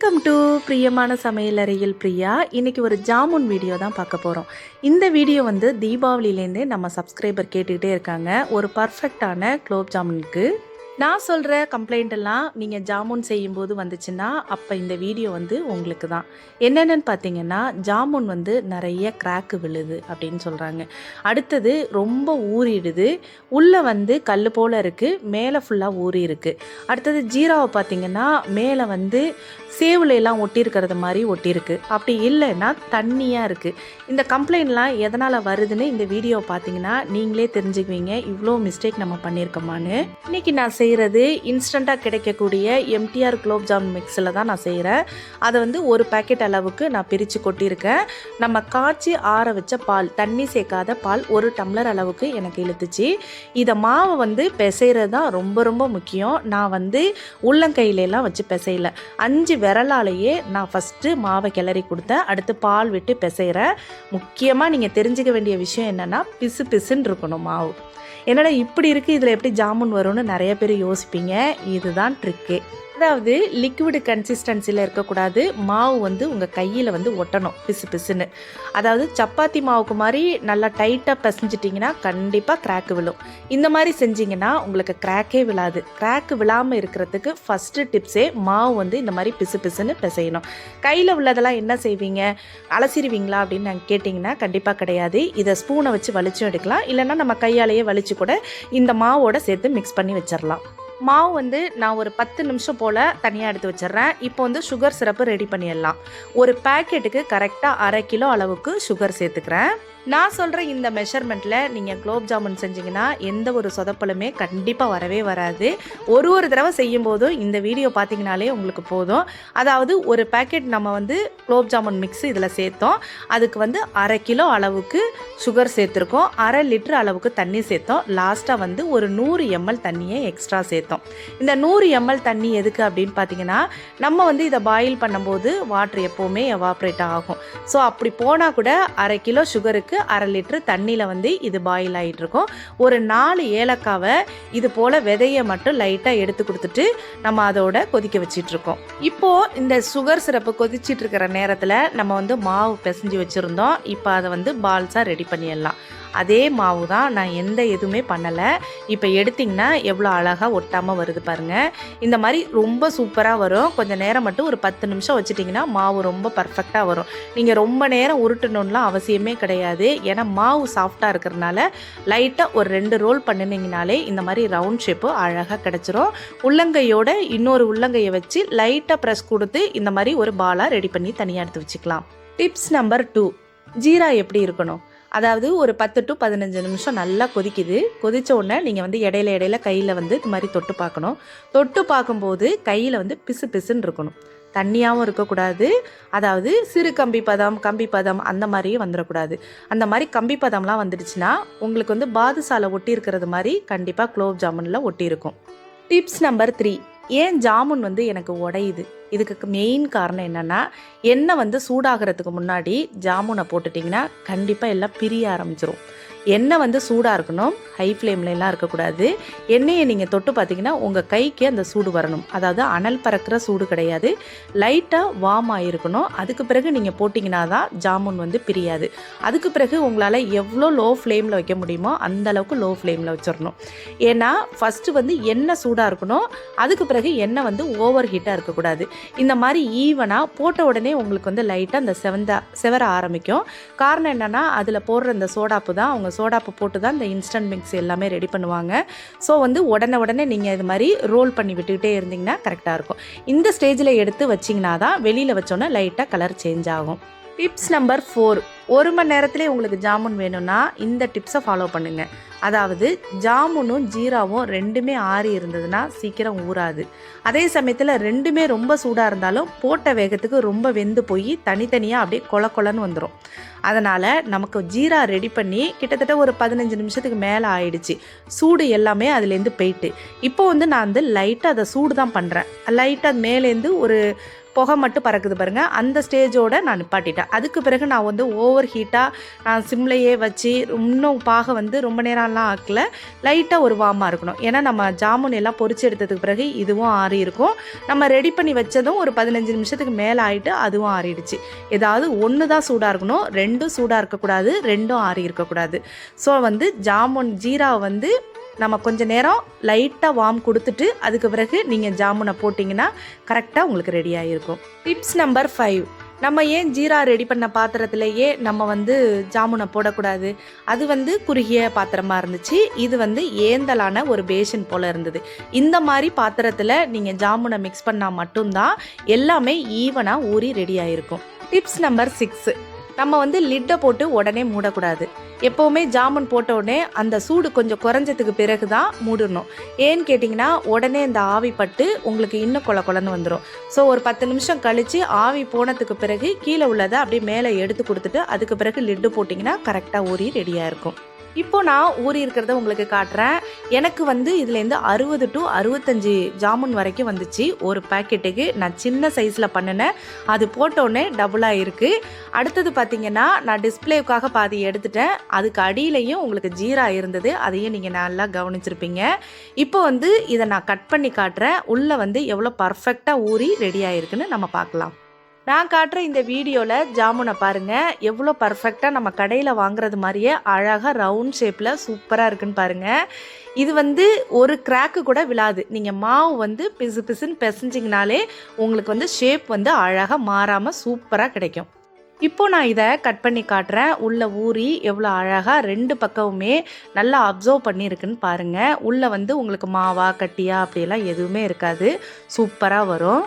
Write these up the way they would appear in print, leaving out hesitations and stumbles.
Welcome to பிரியமான சமையலறையில் பிரியா. இன்றைக்கி ஒரு ஜாமுன் வீடியோ தான் பார்க்க போகிறோம். இந்த வீடியோ வந்து தீபாவளியிலேருந்தே நம்ம சப்ஸ்கிரைபர் கேட்டுக்கிட்டே இருக்காங்க ஒரு பர்ஃபெக்டான குலோப் ஜாமுனுக்கு. நான் சொல்கிற கம்ப்ளைண்ட் எல்லாம் நீங்கள் ஜாமுன் செய்யும்போது வந்துச்சுன்னா அப்போ இந்த வீடியோ வந்து உங்களுக்கு தான். என்னென்னு பார்த்தீங்கன்னா, ஜாமுன் வந்து நிறைய கிராக்கு விழுது அப்படின்னு சொல்கிறாங்க. அடுத்தது ரொம்ப ஊறிடுது, உள்ளே வந்து கல் போல் இருக்குது, மேலே ஃபுல்லாக ஊறி இருக்குது. அடுத்தது ஜீராவை பார்த்திங்கன்னா மேலே வந்து சேவுலையெல்லாம் ஒட்டியிருக்கிறது மாதிரி ஒட்டியிருக்கு, அப்படி இல்லைன்னா தண்ணியாக இருக்குது. இந்த கம்ப்ளைண்ட்லாம் எதனால் வருதுன்னு இந்த வீடியோவை பார்த்தீங்கன்னா நீங்களே தெரிஞ்சுக்குவீங்க இவ்வளோ மிஸ்டேக் நம்ம பண்ணியிருக்கோமான்னு. இன்றைக்கி நான் செய்கிறது இன்ஸ்டண்ட்டாக கிடைக்கக்கூடிய எம்டிஆர் குலோப் ஜாமுன் மிக்ஸில் தான் நான் செய்கிறேன். அதை வந்து ஒரு பேக்கெட் அளவுக்கு நான் பிரித்து கொட்டியிருக்கேன். நம்ம காய்ச்சி ஆற வச்ச பால், தண்ணி சேர்க்காத பால் 1 டம்ளர் அளவுக்கு எனக்கு இழுத்துச்சு. இதை மாவை வந்து பிசைகிறது தான் ரொம்ப ரொம்ப முக்கியம். நான் வந்து உள்ளங்கையிலெல்லாம் வச்சு பிசையல, 5 விரலாலேயே நான் ஃபஸ்ட்டு மாவை கிளறி கொடுத்தேன். அடுத்து பால் விட்டு பிசைகிறேன். முக்கியமாக நீங்கள் தெரிஞ்சுக்க வேண்டிய விஷயம் என்னென்னா, பிசு பிசுன்னு இருக்கணும் மாவு. என்னடா இப்படி இருக்குது, இதில் எப்படி ஜாமுன் வரும்னு நிறைய பேர் யோசிப்பீங்க. இதுதான் ட்ரிக்கே. அதாவது லிக்விடு கன்சிஸ்டன்சியில் இருக்கக்கூடாது, மாவு வந்து உங்கள் கையில் வந்து ஒட்டணும் பிசு பிசுன்னு. அதாவது சப்பாத்தி மாவுக்கு மாதிரி நல்லா டைட்டாக பிசைஞ்சிட்டிங்கன்னா கண்டிப்பாக கிராக்கு விழும். இந்த மாதிரி செஞ்சிங்கன்னா உங்களுக்கு கிராக்கே விழாது. கிராக்கு விழாமல் இருக்கிறதுக்கு ஃபஸ்ட்டு டிப்ஸே மாவு வந்து இந்த மாதிரி பிசு பிசுன்னு பிசையணும். கையில் உள்ளதெல்லாம் என்ன செய்வீங்க, அலசிடுவீங்களா அப்படின்னு நாங்கள் கேட்டிங்கன்னா கண்டிப்பாக கிடையாது. இதை ஸ்பூனை வச்சு வலிச்சும் எடுக்கலாம், இல்லைன்னா நம்ம கையாலேயே வலிச்சு கூட இந்த மாவோட சேர்த்து மிக்ஸ் பண்ணி வச்சிடலாம். மாவு வந்து நான் ஒரு 10 நிமிஷம் போல் தனியாக எடுத்து வச்சிட்றேன். இப்போ வந்து சுகர் சிரப்பு ரெடி பண்ணிடலாம். ஒரு பேக்கெட்டுக்கு கரெக்டாக 1/2 கிலோ அளவுக்கு சுகர் சேர்த்துக்கிறேன். நான் சொல்கிற இந்த மெஷர்மெண்ட்டில் நீங்கள் குலோப் ஜாமுன் செஞ்சிங்கன்னா எந்த ஒரு சொதப்பலுமே கண்டிப்பாக வரவே வராது. ஒரு தடவை செய்யும் போதும் இந்த வீடியோ பார்த்தீங்கனாலே உங்களுக்கு போதும். அதாவது ஒரு பேக்கெட் நம்ம வந்து குலோப் ஜாமுன் மிக்ஸ் இதில் சேர்த்தோம். அதுக்கு வந்து 1/2 கிலோ அளவுக்கு சுகர் சேர்த்துருக்கோம், 1/2 லிட்டர் அளவுக்கு தண்ணி சேர்த்தோம். லாஸ்ட்டாக வந்து ஒரு 100 ml தண்ணியை எக்ஸ்ட்ரா சேர்த்தோம். இந்த 100 ml தண்ணி எதுக்கு அப்படின்னு பார்த்தீங்கன்னா, நம்ம வந்து இதை பாயில் பண்ணும்போது வாட்டர் எப்போவுமே எவாப்ரேட் ஆகும். ஸோ அப்படி போனால் கூட 1/2 கிலோ சுகருக்கு 1/2 லிட்டர் தண்ணியில் வந்து இது பாயில் ஆகிட்டு இருக்கும். ஒரு 4 ஏலக்காவை இது போல் விதையை மட்டும் லைட்டாக எடுத்து கொடுத்துட்டு நம்ம அதோட கொதிக்க வச்சிட்ருக்கோம். இப்போது இந்த சுகர் சிரப்பு கொதிச்சிட்டு இருக்கிற நேரத்தில் நம்ம வந்து மாவு பிசைஞ்சு வச்சுருந்தோம். இப்போ அதை வந்து பால்ஸாக ரெடி பண்ணிடலாம். அதே மாவு தான், நான் எந்த எதுவுமே பண்ணலை. இப்போ எடுத்திங்கன்னா எவ்வளோ அழகாக ஒட்டாமல் வருது பாருங்கள். இந்த மாதிரி ரொம்ப சூப்பராக வரும். கொஞ்சம் நேரம் மட்டும் ஒரு 10 நிமிஷம் வச்சுட்டிங்கன்னா மாவு ரொம்ப பர்ஃபெக்டாக வரும். நீங்கள் ரொம்ப நேரம் உருட்டணும்லாம் அவசியமே கிடையாது. ஏன்னா மாவு சாஃப்டாக இருக்கிறதுனால லைட்டாக ஒரு 2 ரோல் பண்ணினீங்கனாலே இந்த மாதிரி ரவுண்ட் ஷேப்பு அழகாக கிடச்சிரும். உள்ளங்கையோட இன்னொரு உள்ளங்கையை வச்சு லைட்டாக ப்ரெஸ் கொடுத்து இந்த மாதிரி ஒரு பாலாக ரெடி பண்ணி தனியாக எடுத்து வச்சுக்கலாம். டிப்ஸ் நம்பர் 2, ஜீரா எப்படி இருக்கணும். அதாவது ஒரு 10 to 15 நிமிஷம் நல்லா கொதிக்குது. கொதித்த உடனே நீங்கள் வந்து இடையில கையில் வந்து இது மாதிரி தொட்டு பார்க்கணும். தொட்டு பார்க்கும்போது கையில் வந்து பிசு பிசுன்னு இருக்கணும், தண்ணியாகவும் இருக்கக்கூடாது. அதாவது சிறு கம்பி பதம் அந்த மாதிரியும் வந்துடக்கூடாது. அந்த மாதிரி கம்பி பதம்லாம் வந்துடுச்சுன்னா உங்களுக்கு வந்து பாதுசாலை ஒட்டி இருக்கிறது மாதிரி கண்டிப்பாக குலோப் ஜாமுனில் ஒட்டி இருக்கும். டிப்ஸ் நம்பர் 3, ஏன் ஜாமுன் வந்து எனக்கு உடையுது. இதுக்கு மெயின் காரணம் என்னென்னா, எண்ணெய் வந்து சூடாகிறதுக்கு முன்னாடி ஜாமுனை போட்டுட்டிங்கன்னா கண்டிப்பாக எல்லாம் பிரிய ஆரம்பிச்சிரும். எண்ணெய் வந்து சூடாக இருக்கணும், ஹை ஃப்ளேம்லலாம் இருக்கக்கூடாது. எண்ணெயை நீங்கள் தொட்டு பார்த்தீங்கன்னா உங்கள் கைக்கு அந்த சூடு வரணும். அதாவது அனல் பறக்கிற சூடு கிடையாது, லைட்டாக வார்ம் ஆகிருக்கணும். அதுக்கு பிறகு நீங்கள் போட்டிங்கன்னா தான் ஜாமுன் வந்து பிரியாது. அதுக்கு பிறகு உங்களால் எவ்வளோ லோ ஃப்ளேமில் வைக்க முடியுமோ அந்தளவுக்கு லோ ஃப்ளேமில் வச்சிடணும். ஏன்னா ஃபஸ்ட்டு வந்து எண்ணெய் சூடாக இருக்கணும், அதுக்கு பிறகு எண்ணெய் வந்து ஓவர் ஹீட்டாக இருக்கக்கூடாது. இந்த மாதிரி ஈவனாக போட்ட உடனே உங்களுக்கு வந்து லைட்டாக அந்த செவர ஆரம்பிக்கும். காரணம் என்னென்னா, அதில் போடுற அந்த சோடாப்பு தான், அவங்க சோடாப்பு போட்டு தான் இந்த இன்ஸ்டன்ட் மிக்ஸ் எல்லாமே ரெடி பண்ணுவாங்க. ஸோ வந்து உடனே நீங்கள் இது மாதிரி ரோல் பண்ணி விட்டுக்கிட்டே இருந்தீங்கன்னா கரெக்டாக இருக்கும். இந்த ஸ்டேஜில் எடுத்து வச்சிங்கன்னா தான் வெளியில் வச்சோன்னே லைட்டாக கலர் சேஞ்ச் ஆகும். டிப்ஸ் நம்பர் 4, 1 மணி நேரத்திலே உங்களுக்கு ஜாமுன் வேணும்னா இந்த டிப்ஸை ஃபாலோ பண்ணுங்கள். அதாவது ஜாமுனும் ஜீராவும் 2மே ஆறி இருந்ததுன்னா சீக்கிரம் ஊறாது. அதே சமயத்தில் 2மே ரொம்ப சூடாக இருந்தாலும் போட்ட வேகத்துக்கு ரொம்ப வெந்து போய் தனித்தனியாக அப்படியே கொலன்னு வந்துடும். அதனால் நமக்கு ஜீரா ரெடி பண்ணி கிட்டத்தட்ட ஒரு 15 நிமிஷத்துக்கு மேலே ஆயிடுச்சு. சூடு எல்லாமே அதுலேருந்து போயிட்டு இப்போ வந்து நான் வந்து லைட்டாக அதை சூடு தான் பண்ணுறேன். லைட்டாக மேலேருந்து ஒரு புகை மட்டும் பறக்குது பாருங்கள், அந்த ஸ்டேஜோடு நான் நிப்பாட்டிட்டேன். அதுக்கு பிறகு நான் வந்து ஓவர் ஹீட்டாக நான் சிம்லையே வச்சு இன்னும் பாக வந்து ரொம்ப நேரம்லாம் ஆக்கல, லைட்டாக ஒரு வார்மாக இருக்கணும். ஏன்னா நம்ம ஜாமுன் எல்லாம் பொரிச்சு எடுத்ததுக்கு பிறகு இதுவும் ஆறி இருக்கும். நம்ம ரெடி பண்ணி வச்சதும் ஒரு 15 நிமிஷத்துக்கு மேலே ஆகிட்டு அதுவும் ஆறிடுச்சு. ஏதாவது ஒன்று தான் சூடாக இருக்கணும், ரெண்டும் சூடாக இருக்கக்கூடாது, ரெண்டும் ஆறி இருக்கக்கூடாது. ஸோ வந்து ஜாமுன் ஜீராவை வந்து நம்ம கொஞ்சம் நேரம் லைட்டாக வார்ம் கொடுத்துட்டு அதுக்கு பிறகு நீங்கள் ஜாமுனை போட்டிங்கன்னா கரெக்டாக உங்களுக்கு ரெடி ஆகிருக்கும். டிப்ஸ் நம்பர் 5, நம்ம ஏன் ஜீரா ரெடி பண்ண பாத்திரத்திலேயே நம்ம வந்து ஜாமுனை போடக்கூடாது? அது வந்து குறுகிய பாத்திரமாக இருந்துச்சு, இது வந்து ஏந்தலான ஒரு பேஷன் போல் இருந்தது. இந்த மாதிரி பாத்திரத்தில் நீங்கள் ஜாமுனை மிக்ஸ் பண்ணால் மட்டும்தான் எல்லாமே ஈவனாக ஊறி ரெடி ஆகிருக்கும். டிப்ஸ் நம்பர் 6, நம்ம வந்து லிட்டை போட்டு உடனே மூடக்கூடாது. எப்போவுமே ஜாமுன் போட்ட உடனே அந்த சூடு கொஞ்சம் குறைஞ்சதுக்கு பிறகு தான் மூடணும். ஏன்னு கேட்டிங்கன்னா உடனே இந்த ஆவி பட்டு உங்களுக்கு இன்னும் கொலன்னு வந்துடும். ஸோ ஒரு 10 நிமிஷம் கழித்து ஆவி போனதுக்கு பிறகு கீழே உள்ளதை அப்படியே மேலே எடுத்து கொடுத்துட்டு அதுக்கு பிறகு லிட்டு போட்டிங்கன்னா கரெக்டாக ஊறி ரெடியாக இருக்கும். இப்போது நான் ஊறி இருக்கிறத உங்களுக்கு காட்டுறேன். எனக்கு வந்து இதுலேருந்து 60 to 65 ஜாமுன் வரைக்கும் வந்துச்சு ஒரு பேக்கெட்டுக்கு. நான் சின்ன சைஸில் பண்ணினேன், அது போட்டோடனே டபுளாக இருக்குது. அடுத்தது பார்த்திங்கன்னா நான் டிஸ்பிளேவுக்காக பாதி எடுத்துட்டேன், அதுக்கு அடியிலையும் உங்களுக்கு ஜீரா இருந்தது, அதையும் நீங்கள் நல்லா கவனிச்சிருப்பீங்க. இப்போ வந்து இதை நான் கட் பண்ணி காட்டுறேன், உள்ளே வந்து எவ்வளோ பர்ஃபெக்டாக ஊறி ரெடி ஆகிருக்குன்னு நம்ம பார்க்கலாம். நான் காட்டுற இந்த வீடியோவில் ஜாமுனை பாருங்கள், எவ்வளோ பர்ஃபெக்டாக நம்ம கடையில் வாங்குறது மாதிரியே அழகாக ரவுண்ட் ஷேப்பில் சூப்பராக இருக்குன்னு பாருங்கள். இது வந்து ஒரு கிராக்கு கூட விழாது. நீங்கள் மாவு வந்து பிசு பிசுன்னு பிசைஞ்சிங்கனாலே உங்களுக்கு வந்து ஷேப் வந்து அழகாக மாறாமல் சூப்பராக கிடைக்கும். இப்போ நான் இதை கட் பண்ணி காட்டுறேன். உள்ள ஊறி எவ்வளோ அழகாக 2 பக்கமுமே நல்லா அப்சர்வ் பண்ணியிருக்குன்னு பாருங்கள். உள்ளே வந்து உங்களுக்கு மாவா கட்டியா அப்படியெல்லாம் எதுவுமே இருக்காது, சூப்பராக வரும்.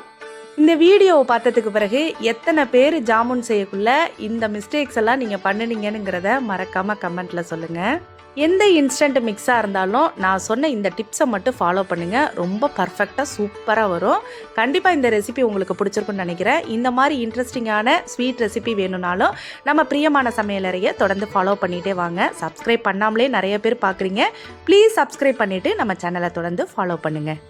இந்த வீடியோவை பார்த்ததுக்கு பிறகு எத்தனை பேர் ஜாமுன் செய்யக்குள்ள இந்த மிஸ்டேக்ஸ் எல்லாம் நீங்கள் பண்ணினீங்கன்னுங்கிறத மறக்காமல் கமெண்ட்டில் சொல்லுங்கள். எந்த இன்ஸ்டன்ட் மிக்ஸாக இருந்தாலும் நான் சொன்ன இந்த டிப்ஸை மட்டும் ஃபாலோ பண்ணுங்கள், ரொம்ப பர்ஃபெக்டாக சூப்பராக வரும். கண்டிப்பாக இந்த ரெசிபி உங்களுக்கு பிடிச்சிருக்குன்னு நினைக்கிறேன். இந்த மாதிரி இன்ட்ரெஸ்டிங்கான ஸ்வீட் ரெசிபி வேணும்னாலும் நம்ம பிரியமான சமையலறையை தொடர்ந்து ஃபாலோ பண்ணிகிட்டே வாங்க. சப்ஸ்கிரைப் பண்ணாமலே நிறைய பேர் பார்க்குறீங்க, ப்ளீஸ் சப்ஸ்கிரைப் பண்ணிவிட்டு நம்ம சேனலை தொடர்ந்து ஃபாலோ பண்ணுங்கள்.